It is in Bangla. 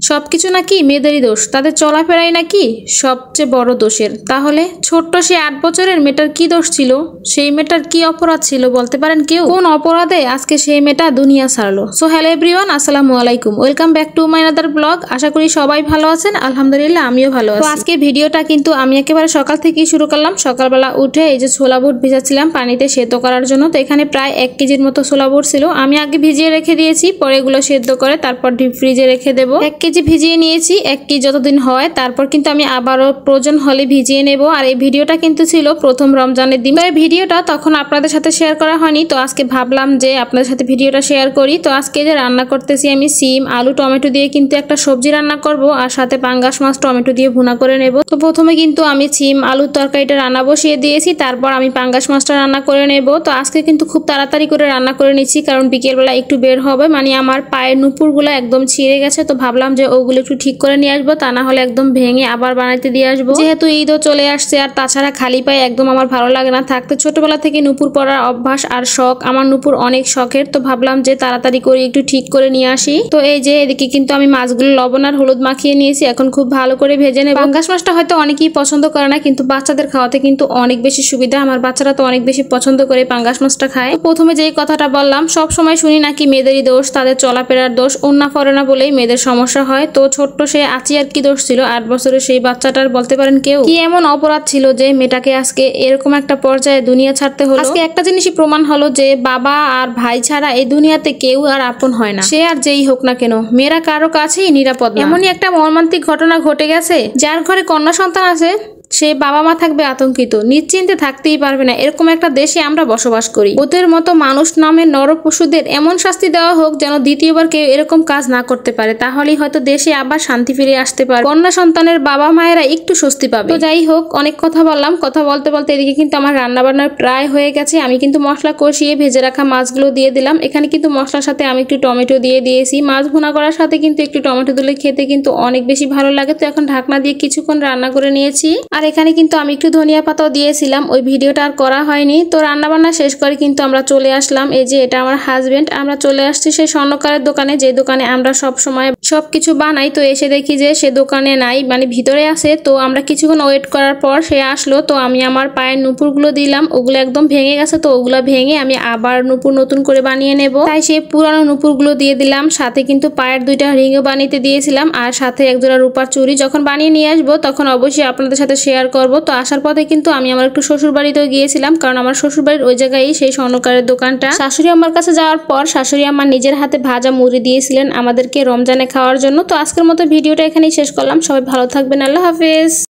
সবকিছু নাকি মেয়েদেরই দোষ, তাদের চলাফেরাই নাকি সবচেয়ে বড় দোষের। তাহলে ছোট্ট সে 8 বছরের মেয়েটার কি দোষ ছিল? সেই মেয়েটার কি অপরাধ ছিল বলতে পারেন কেউ? কোন অপরাধে আজকে সেই মেয়েটা দুনিয়া ছাড়লো? সো হ্যালো এভরিওয়ান, আসসালামু আলাইকুম, welcome back to my another blog. আশা করি সবাই ভালো আছেন, আলহামদুলিল্লাহ আমিও ভালো আছি। তো আজকে ভিডিওটা কিন্তু আমি একেবারে সকাল থেকেই শুরু করলাম। সকালবেলা উঠে এই যে ছোলা বুট ভিজাচ্ছিলাম পানিতে সেদ্ধ করার জন্য। তো এখানে প্রায় 1 কেজির মতো ছোলা বুট ছিল, আমি আগে ভিজিয়ে রেখে দিয়েছি, পরে এগুলো সেদ্ধ করে তারপর ডিপ ফ্রিজে রেখে দেবো। 1 কেজি ভিজিয়ে নিয়েছি, 1 কেজি যতদিন হয় তারপর কিন্তু আমি আবারও প্রয়োজন হলে ভিজিয়ে নেব। আর এই ভিডিওটা কিন্তু ছিল প্রথম রমজানের দিন। তো এই ভিডিওটা তখন আপনাদের সাথে শেয়ার করা হয়নি, তো আজকে ভাবলাম যে আপনাদের সাথে ভিডিওটা শেয়ার করি। তো আজকে যে রান্না করতেছি আমি সিম আলু টমেটো দিয়ে কিন্তু একটা সবজি রান্না করব, আর সাথে পাঙ্গাস মাছ টমেটো দিয়ে ভুনা করে নেব। তো প্রথমে কিন্তু আমি সিম আলুর তরকারিটা রান্না বসিয়ে দিয়েছি, তারপর আমি পাঙ্গাস মাছটা রান্না করে নেব। তো আজকে কিন্তু খুব তাড়াতাড়ি করে রান্না করে নিচ্ছি, কারণ বিকেলবেলা একটু বের হবে, মানে আমার পায়ের নুপুরগুলো একদম ছিঁড়ে গেছে। তো ভাবলাম যে ওগুলো একটু ঠিক করে নিয়ে আসবো, তা না হলে একদম ভেঙে আবার বানাইতে দিয়ে আসবো। যেহেতু ঈদও চলে আসছে, আর তাছাড়া খালি পায়ে একদম আমার ভালো লাগে না থাকতে। ছোটবেলা থেকে নুপুর পরার অভ্যাস আর শখ, আমার নুপুর অনেক শখের। তো ভাবলাম যে তাড়াতাড়ি করে একটু ঠিক করে নিয়ে আসি। তো এই যে এদিকে কিন্তু আমি মাছগুলো লবণ আর হলুদ মাখিয়ে নিয়েছি, এখন খুব ভালো করে ভেজে নেব। পাঙ্গাস মাছটা হয়তো অনেকেই পছন্দ করে না, কিন্তু বাচ্চাদের খাওয়াতে কিন্তু অনেক বেশি সুবিধা। আমার বাচ্চারা তো অনেক বেশি পছন্দ করে পাঙ্গাস মাছটা খায়। তো প্রথমে যেই কথাটা বললাম, সব সময় শুনি নাকি মেয়েদেরই দোষ, তাদের চলাফেরার দোষ, ওন্না পরে না বলেই মেয়েদের সমস্যা হয়। তো ছোট্ট সে আর কি দোষ ছিল? 8 বছরের সেই বাচ্চাটার বলতে পারেন কেউ? কি এমন অপরাধ ছিল যে মেয়েটাকে আজকে এরকম একটা পর্যায়ে দুনিয়া ছাড়তে হলো? আজকে একটা জিনিসই প্রমাণ হলো যে বাবা আর ভাই ছাড়া এই দুনিয়াতে কেউ আর আপন হয় না। সে আর যেই হোক না কেন, মেয়েরা কারো কাছেই নিরাপদ না। এমনই একটা মর্মান্তিক ঘটনা ঘটে গেছে, যার ঘরে কন্যা সন্তান আছে সে বাবা মা থাকবে আতঙ্কিত, নিশ্চিন্তে থাকতেই পারবে না। এরকম একটা দেশে আমরা বসবাস করি। ওদের মতো মানুষ নামের নরপশুদের এমন শাস্তি দেওয়া হোক যেন দ্বিতীয়বার কেউ এরকম কাজ না করতে পারে, তাহলেই হয়তো দেশে আবার শান্তি ফিরে আসতে পারে, কন্যা সন্তানের বাবা মায়েরা একটু স্বস্তি পাবে। তো যাই হোক, অনেক কথা বললাম। কথা বলতে বলতে এদিকে কিন্তু আমার রান্না বান্নার প্রায় হয়ে গেছে। আমি কিন্তু মশলা কষিয়ে ভেজে রাখা মাছগুলো দিয়ে দিলাম। এখানে কিন্তু মশলার সাথে আমি একটু টমেটো দিয়ে দিয়েছি। মাছ ভুনা করার সাথে কিন্তু একটু টমেটো দিলে খেতে কিন্তু অনেক বেশি ভালো লাগে। তো এখন ঢাকনা দিয়ে কিছুক্ষণ রান্না করে নিয়েছি। আর এখানে কিন্তু আমি একটু ধনিয়া পাতাও দিয়েছিলাম, ওই ভিডিওটা আর করা হয়নি। তো রান্না বান্না শেষ করে কিন্তু আমরা চলে আসলাম। এই যে এটা আমার হাজবেন্ড, আমরা চলে আসছি সেই স্বর্ণকারের দোকানে, যে দোকানে আমরা সব সময় সবকিছু বানাই। তো এসে দেখি যে সে দোকানে নাই, মানে ভিতরে আছে। তো আমরা কিছুক্ষণ ওয়েট করার পর সে আসলো। তো আমি আমার পায়ের নুপুরগুলো দিলাম, ওগুলো একদম ভেঙে গেছে। তো ওগুলো ভেঙে আমি আবার নুপুর নতুন করে বানিয়ে নেব, তাই সে পুরানো নুপুরগুলো দিয়ে দিলাম। সাথে কিন্তু পায়ের 2টা রিংও বানিয়ে দিয়েছিলাম, আর সাথে 1 জোড়া রূপার চুড়ি। যখন বানিয়ে নিয়ে আসবো তখন অবশ্যই আপনাদের সাথে শেয়ার করব। তো আসার পথে কিন্তু আমি আমার একটু শ্বশুর বাড়িতেও গিয়েছিলাম, কারণ আমার শ্বশুর বাড়ির ওই জায়গায় সেই স্বর্ণকারের দোকানটা। শাশুড়ি আমার কাছে যাওয়ার পর শাশুড়ি আমার নিজের হাতে ভাজা মুড়ি দিয়েছিলেন আমাদেরকে রমজানে খাওয়ার জন্য। তো আজকের মতো ভিডিওটা এখানেই শেষ করলাম। সবাই ভালো থাকবেন, আল্লাহ হাফেজ।